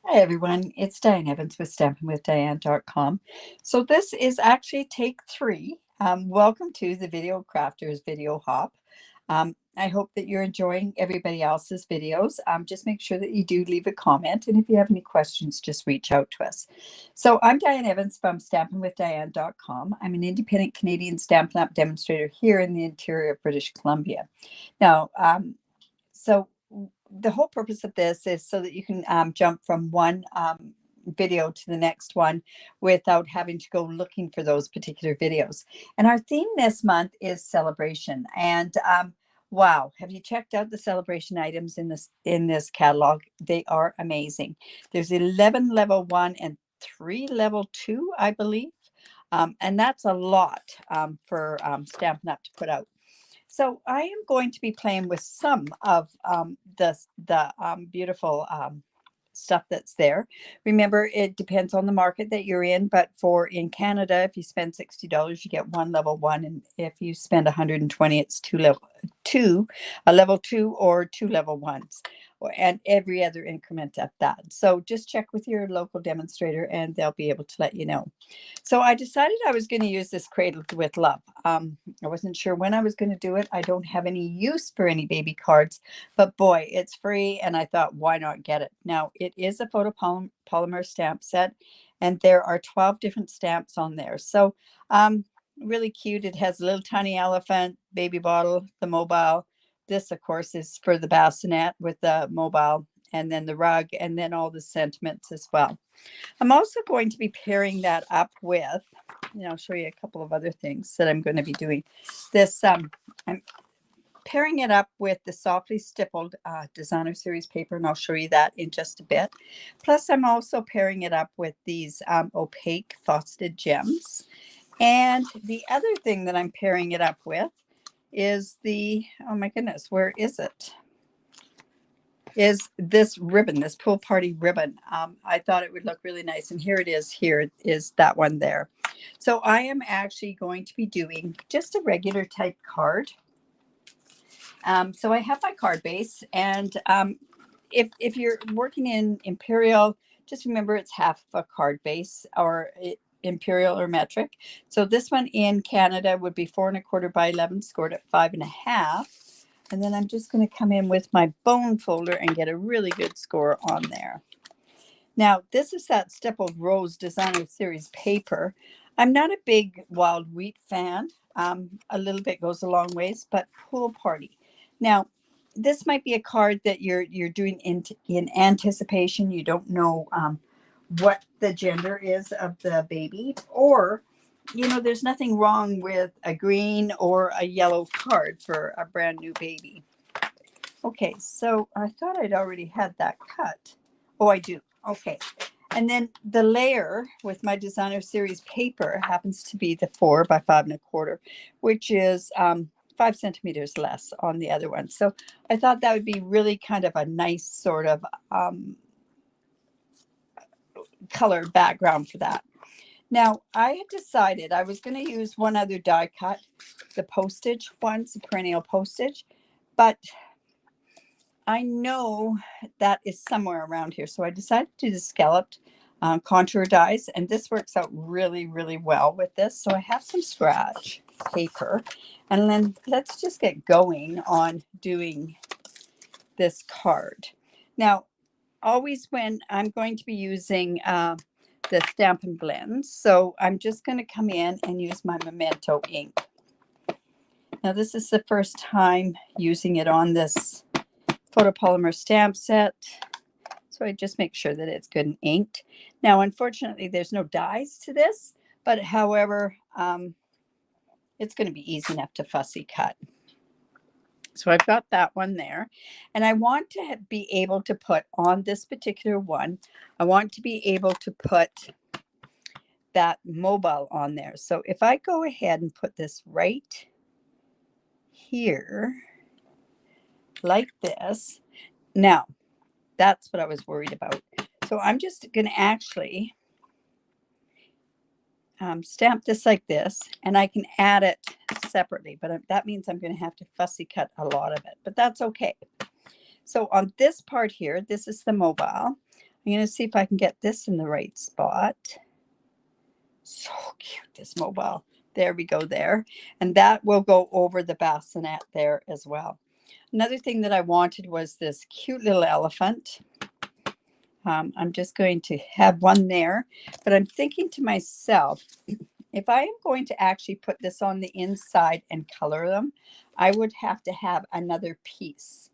Hi everyone, it's Diane Evans with stampingwithdiane.com. So this is actually take 3. Welcome to the Video Crafters Video Hop. I hope that you're enjoying everybody else's videos. Just make sure that you do leave a comment, and if you have any questions, just reach out to us. So I'm Diane Evans from stampingwithdiane.com. I'm an independent Canadian Stampin' Up demonstrator here in the interior of British Columbia. Now, so the whole purpose of this is so that you can jump from one video to the next one without having to go looking for those particular videos. And our theme this month is celebration. And wow, have you checked out the celebration items in this catalog? They are amazing. There's 11 level 1 and 3 level 2, I believe. And that's a lot for Stampin' Up to put out. So I am going to be playing with some of the beautiful stuff that's there. Remember, it depends on the market that you're in, but in Canada, if you spend $60, you get one level 1, and if you spend 120, it's a level 2 or 2 level 1s, and every other increment of that. So just check with your local demonstrator and they'll be able to let you know. So I decided I was going to use this Cradled with Love. I wasn't sure when I was going to do it. I don't have any use for any baby cards, but boy, it's free, and I thought, why not get it? Now, it is a photopolymer stamp set, and there are 12 different stamps on there. So really cute. It has a little tiny elephant, baby bottle, the mobile. This, of course, is for the bassinet with the mobile, and then the rug, and then all the sentiments as well. I'm also going to be pairing that up with, I'll show you a couple of other things that I'm going to be doing. This, I'm pairing it up with the softly stippled designer series paper, and I'll show you that in just a bit. Plus, I'm also pairing it up with these opaque frosted gems. And the other thing that I'm pairing it up with is oh my goodness, where is it? Is this ribbon, this pool party ribbon. I thought it would look really nice. And here it is. Here is that one there. So I am actually going to be doing just a regular type card. So I have my card base. And if you're working in Imperial, just remember it's half of a card base, or Imperial or metric. So this one in Canada would be 4 1/4 by 11, scored at 5 1/2. And then I'm just going to come in with my bone folder and get a really good score on there. Now, this is that Stippled Rose Designer Series paper. I'm not a big wild wheat fan. A little bit goes a long ways, but pool party. Now, this might be a card that you're doing in anticipation. You don't know what the gender is of the baby, or there's nothing wrong with a green or a yellow card for a brand new baby. Okay, so I thought I'd already had that cut. Oh, I do. Okay. And then the layer with my designer series paper happens to be the 4 by 5 1/4, which is 5 centimeters less on the other one. So I thought that would be really kind of a nice sort of color background for that. Now, I had decided I was going to use one other die cut, the postage ones, the perennial postage, but I know that is somewhere around here. So I decided to do the scalloped contour dies, and this works out really, really well with this. So I have some scratch paper, and then let's just get going on doing this card. Now, always when I'm going to be using the Stampin' Blends, so I'm just going to come in and use my Memento ink. Now, this is the first time using it on this photopolymer stamp set, so I just make sure that it's good and inked. Now, unfortunately, there's no dies to this, but however, it's going to be easy enough to fussy cut. So I've got that one there, and I want to be able to put on this particular one, I want to be able to put that mobile on there. So if I go ahead and put this right here, like this, now that's what I was worried about. So I'm just going to actually stamp this like this, and I can add it separately, but that means I'm going to have to fussy cut a lot of it, but that's okay. So on this part here, this is the mobile. I'm going to see if I can get this in the right spot. So cute, this mobile. There we go there. And that will go over the bassinet there as well. Another thing that I wanted was this cute little elephant. I'm just going to have one there, but I'm thinking to myself, if I am going to actually put this on the inside and color them, I would have to have another piece.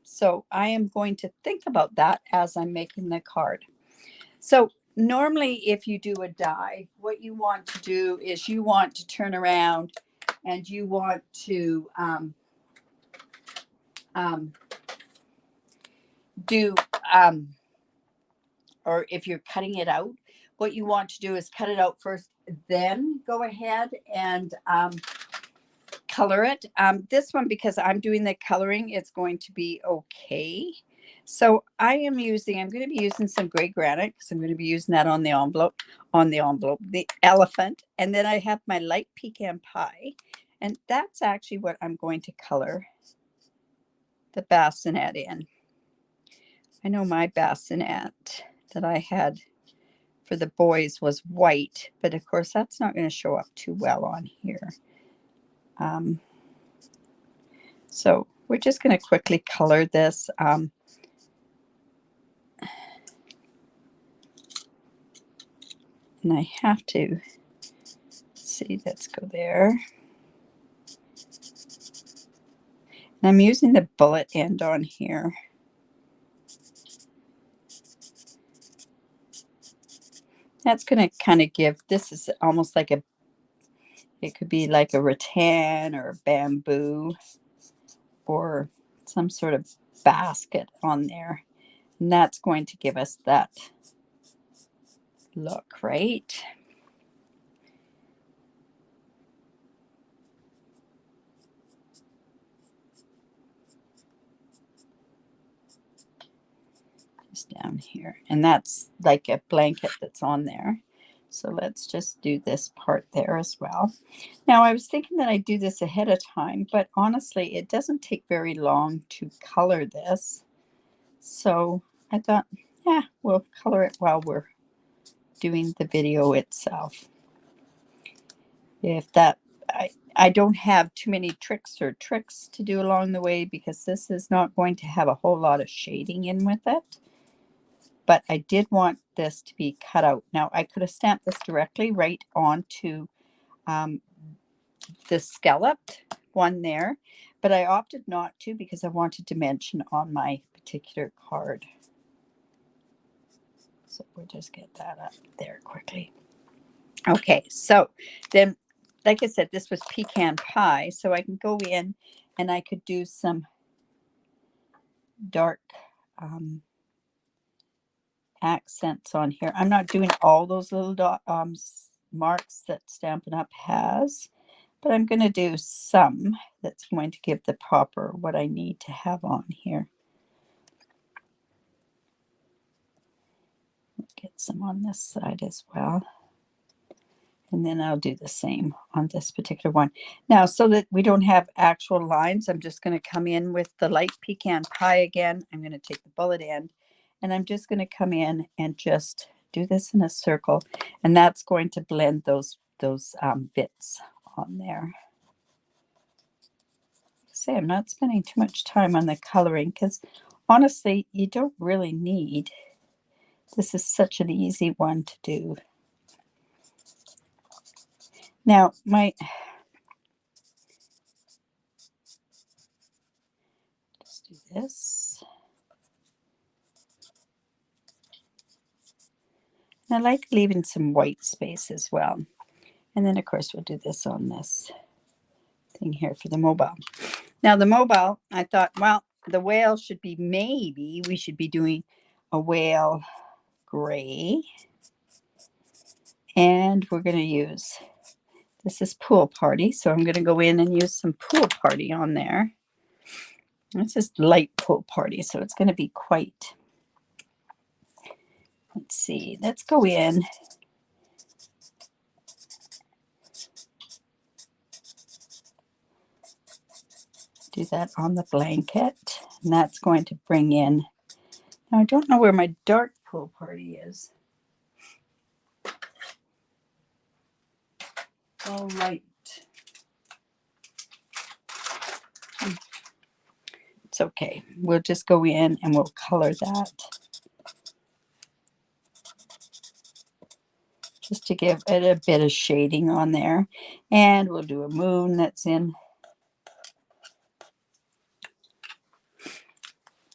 So I am going to think about that as I'm making the card. So normally if you do a die, what you want to do is you want to turn around and you want to do, or if you're cutting it out, what you want to do is cut it out first, then go ahead and color it. This one, because I'm doing the coloring, it's going to be okay. So I'm going to be using some gray granite because I'm going to be using that on the envelope, the elephant. And then I have my light pecan pie. And that's actually what I'm going to color the bassinet in. I know my bassinet that I had for the boys was white, but of course that's not going to show up too well on here. So we're just going to quickly color this. And I have to see, let's go there. And I'm using the bullet end on here. That's going to kind of give, this is almost like it could be like a rattan or a bamboo or some sort of basket on there. And that's going to give us that look, right? Just down here. And that's like a blanket that's on there. So let's just do this part there as well. Now, I was thinking that I'd do this ahead of time, but honestly, it doesn't take very long to color this. So I thought, yeah, we'll color it while we're doing the video itself. If that, I don't have too many tricks to do along the way because this is not going to have a whole lot of shading in with it. But I did want this to be cut out. Now, I could have stamped this directly right onto the scalloped one there, but I opted not to because I wanted dimension on my particular card. So we'll just get that up there quickly. Okay, so then, like I said, this was pecan pie, so I can go in and I could do some dark accents on here. I'm not doing all those little marks that Stampin' Up has, but I'm going to do some that's going to give the proper what I need to have on here. Get some on this side as well. And then I'll do the same on this particular one. Now, so that we don't have actual lines, I'm just going to come in with the light pecan pie again. I'm going to take the bullet end, and I'm just going to come in and just do this in a circle. And that's going to blend those bits on there. Say, I'm not spending too much time on the coloring because honestly, you don't really need. This is such an easy one to do. Now, just do this. And I like leaving some white space as well. And then, of course, we'll do this on this thing here for the mobile. Now, the mobile, I thought, well, the whale should be, maybe we should be doing a whale gray. And we're going to use, this is Pool Party, so I'm going to go in and use some Pool Party on there. This is light Pool Party, so it's going to be quite, let's see, let's go in. Do that on the blanket, and that's going to bring in, Now, I don't know where my dark pool party is. All right. It's okay. We'll just go in and we'll color that. Just to give it a bit of shading on there. And we'll do a moon that's in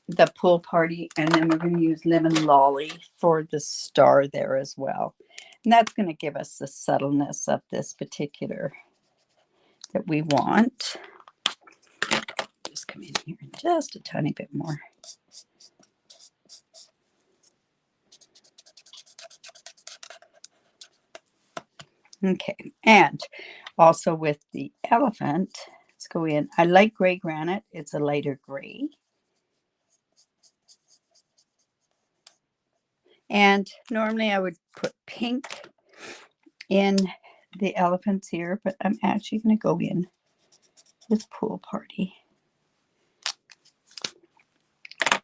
the pool party. And then we're going to use Lemon Lolly for the star there as well. And that's going to give us the subtleness of this particular that we want. Just come in here just a tiny bit more. Okay, and also with the elephant, let's go in. I like gray granite. It's a lighter gray. And normally I would put pink in the elephant's ear, but I'm actually going to go in with pool party.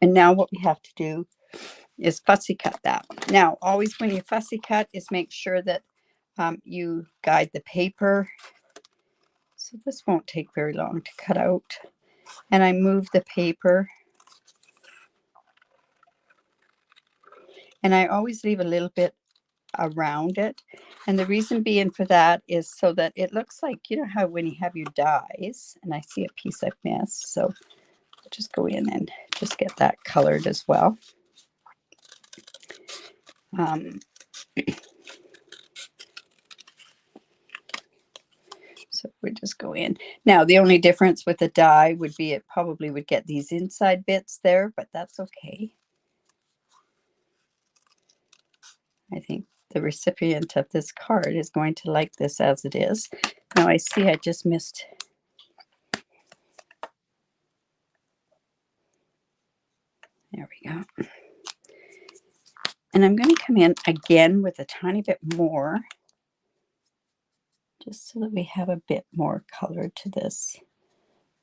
And now what we have to do is fussy cut that. Now, always when you fussy cut is make sure that you guide the paper. So this won't take very long to cut out. And I move the paper. And I always leave a little bit around it. And the reason being for that is so that it looks like, you know how when you have your dies, and I see a piece I've missed. So I'll just go in and just get that colored as well. So we just go in. Now, the only difference with the die would be it probably would get these inside bits there, but that's okay. I think the recipient of this card is going to like this as it is. Now, I see I just missed. There we go. And I'm going to come in again with a tiny bit more, just so that we have a bit more color to this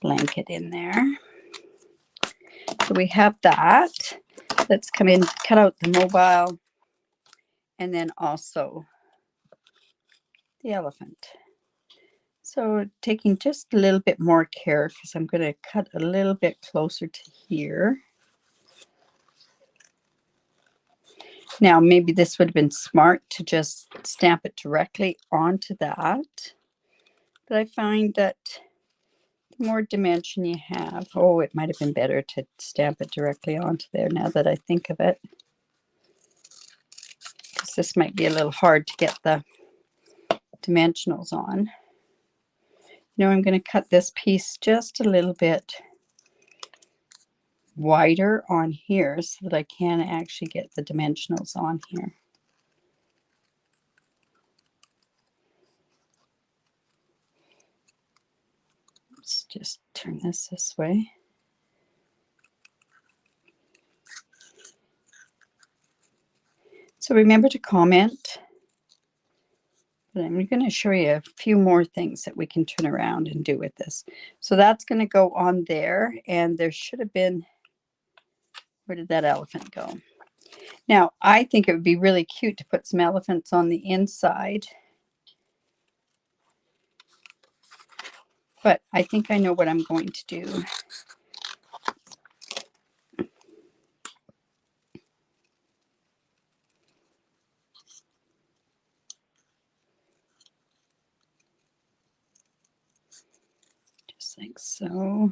blanket in there. So we have that. Let's come in, cut out the mobile, and then also the elephant. So taking just a little bit more care because I'm going to cut a little bit closer to here. Now, maybe this would have been smart to just stamp it directly onto that. But I find that the more dimension you have, oh, it might have been better to stamp it directly onto there now that I think of it. Because this might be a little hard to get the dimensionals on. You know, I'm going to cut this piece just a little bit wider on here so that I can actually get the dimensionals on here. Let's just turn this way. So remember to comment. But I'm going to show you a few more things that we can turn around and do with this. So that's going to go on there, and there should have been, where did that elephant go? Now, I think it would be really cute to put some elephants on the inside. But I think I know what I'm going to do. Just like so.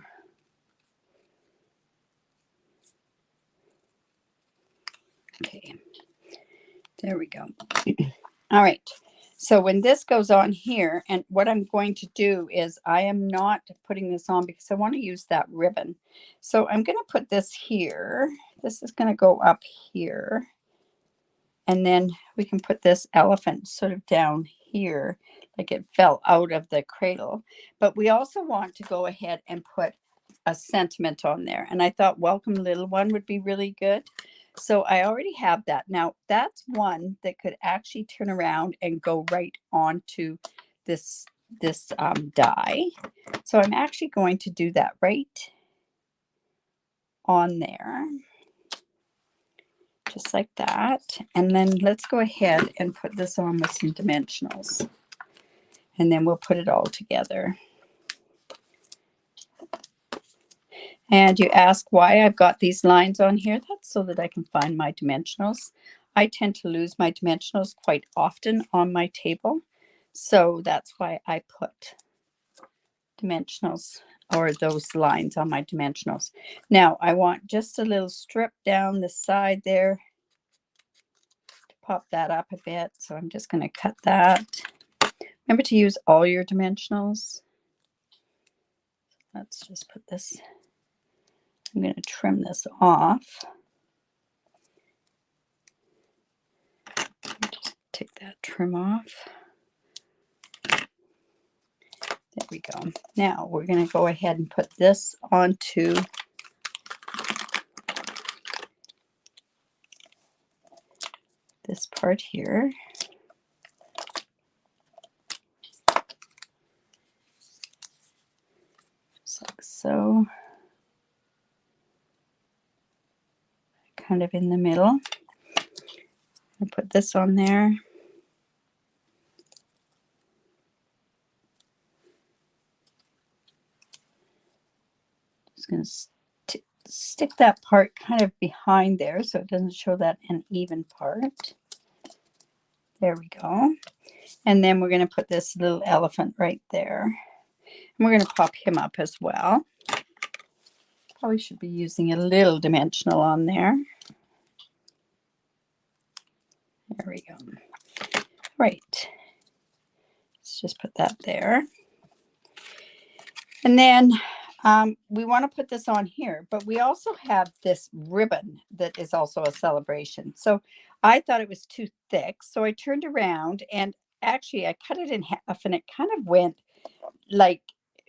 Okay, there we go. All right. So when this goes on here, and what I'm going to do is I am not putting this on because I want to use that ribbon. So I'm going to put this here. This is going to go up here. And then we can put this elephant sort of down here, like it fell out of the cradle. But we also want to go ahead and put a sentiment on there. And I thought Welcome Little One would be really good. So I already have that. Now that's one that could actually turn around and go right onto this die. So I'm actually going to do that right on there. just like that. And then let's go ahead and put this on with some dimensionals. And then we'll put it all together. And you ask why I've got these lines on here. That's so that I can find my dimensionals. I tend to lose my dimensionals quite often on my table. So that's why I put dimensionals or those lines on my dimensionals. Now I want just a little strip down the side there to pop that up a bit. So I'm just going to cut that. Remember to use all your dimensionals. Let's just put this. I'm going to trim this off. Just take that trim off. There we go. Now we're going to go ahead and put this onto this part here. Just like so. Kind of in the middle. I'll put this on there. Just going to stick that part kind of behind there so it doesn't show that uneven part. There we go. And then we're going to put this little elephant right there. And we're going to pop him up as well. Probably should be using a little dimensional on there. There we go. Right. Let's just put that there. And then we want to put this on here, but we also have this ribbon that is also a Sale-A-bration. So I thought it was too thick. So I turned around and actually I cut it in half and it kind of went like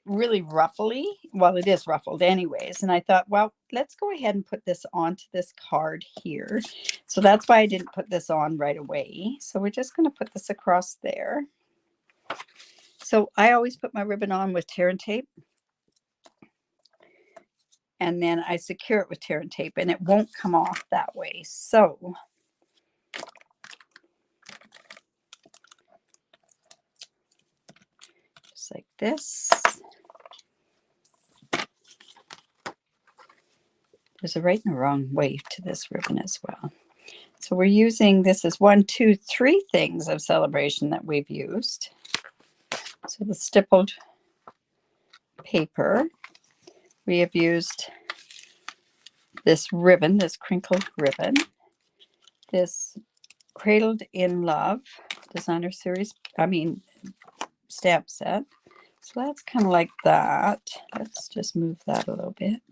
really ruffly. Well, it is ruffled anyways. And I thought, well, let's go ahead and put this onto this card here. So that's why I didn't put this on right away. So we're just going to put this across there. So I always put my ribbon on with tear and tape. And then I secure it with tear and tape and it won't come off that way. So just like this. There's a right and a wrong way to this ribbon as well. So we're using, this is 1, 2, 3 things of Saleabration that we've used. So the stippled paper, we have used this ribbon, this crinkled ribbon, this Cradled in Love designer series, stamp set. So that's kind of like that. Let's just move that a little bit.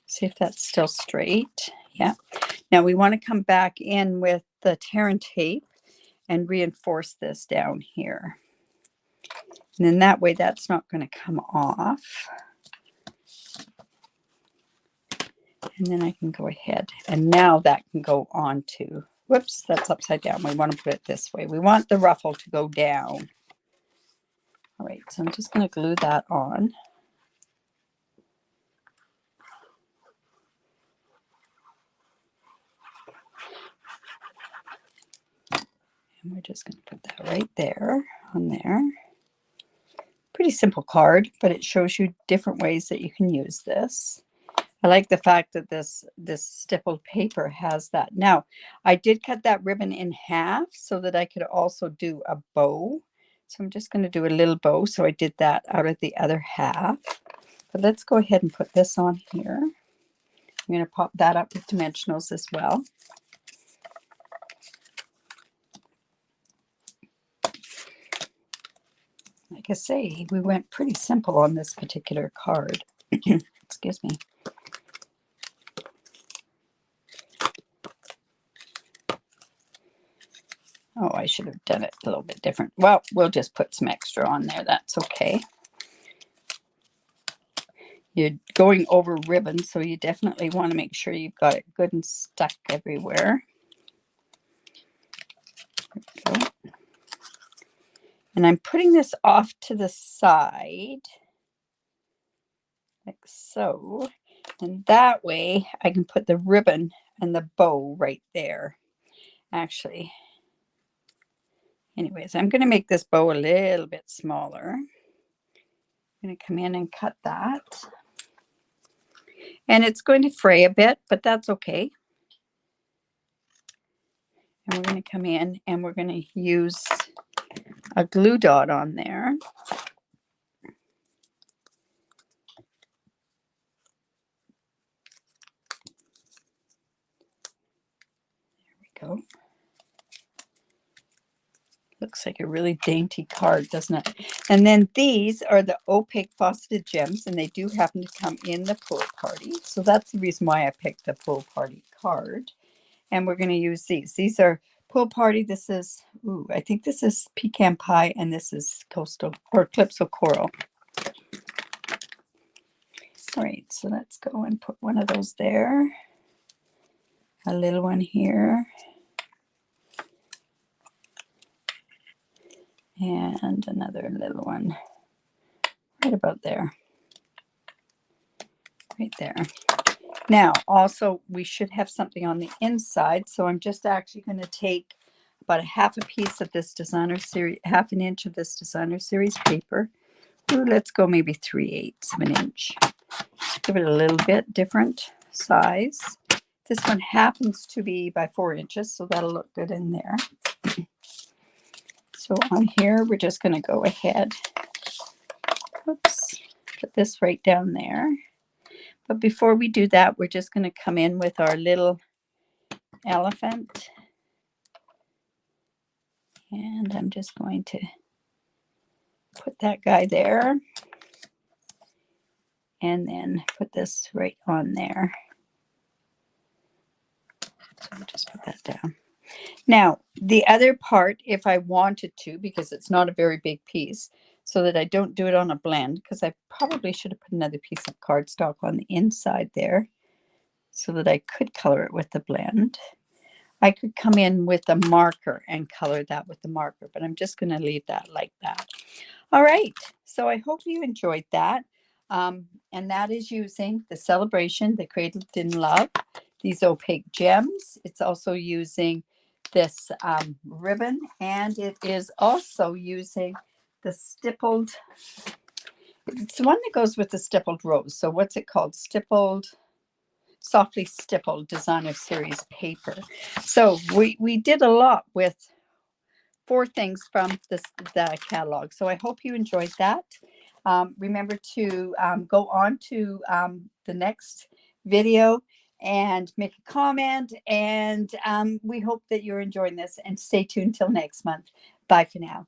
See if that's still straight. Yeah. Now we want to come back in with the tear and tape and reinforce this down here. And then that way that's not going to come off. And then I can go ahead and now that can go on to, whoops, that's upside down. We want to put it this way. We want the ruffle to go down. All right, so I'm just going to glue that on. And we're just going to put that right there on there. Pretty simple card, but it shows you different ways that you can use this. I like the fact that this stippled paper has that. Now, I did cut that ribbon in half so that I could also do a bow. So I'm just going to do a little bow. So I did that out of the other half. But let's go ahead and put this on here. I'm going to pop that up with dimensionals as well. Like I say, we went pretty simple on this particular card. Excuse me. Oh, I should have done it a little bit different. Well, we'll just put some extra on there. That's okay. You're going over ribbon, so you definitely want to make sure you've got it good and stuck everywhere. There we go. And I'm putting this off to the side, like so. And that way I can put the ribbon and the bow right there. Actually, anyways, I'm going to make this bow a little bit smaller. I'm going to come in and cut that. And it's going to fray a bit, but that's okay. And we're going to come in and we're going to use a glue dot on there. There we go. Looks like a really dainty card, doesn't it? And then these are the opaque faceted gems, and they do happen to come in the pool party. So that's the reason why I picked the pool party card. And we're going to use these. These are pool party. This is, ooh, I think this is pecan pie, and this is coastal or calypso coral. All right, so let's go and put one of those there. A little one here. And another little one right about there. Right there. Now, also, we should have something on the inside. So I'm just actually going to take about a half a piece of this designer series, half an inch of this designer series paper. Ooh, let's go maybe 3/8 of an inch. Give it a little bit different size. This one happens to be by 4 inches, so that'll look good in there. So on here, we're just going to go ahead. Oops, put this right down there. But before we do that, we're just going to come in with our little elephant. And I'm just going to put that guy there. And then put this right on there. So I'll just put that down. Now, the other part, if I wanted to, because it's not a very big piece, so that I don't do it on a blend, because I probably should have put another piece of cardstock on the inside there so that I could color it with the blend. I could come in with a marker and color that with the marker, but I'm just going to leave that like that. All right, so I hope you enjoyed that. And that is using the Saleabration, the Cradled in Love, these opaque gems. It's also using this ribbon, and it is also using the stippled, it's the one that goes with the stippled rose. So what's it called? Stippled, softly stippled designer series paper. So we did a lot with 4 things from the catalog. So I hope you enjoyed that. Remember to go on to the next video and make a comment. And we hope that you're enjoying this. And stay tuned till next month. Bye for now.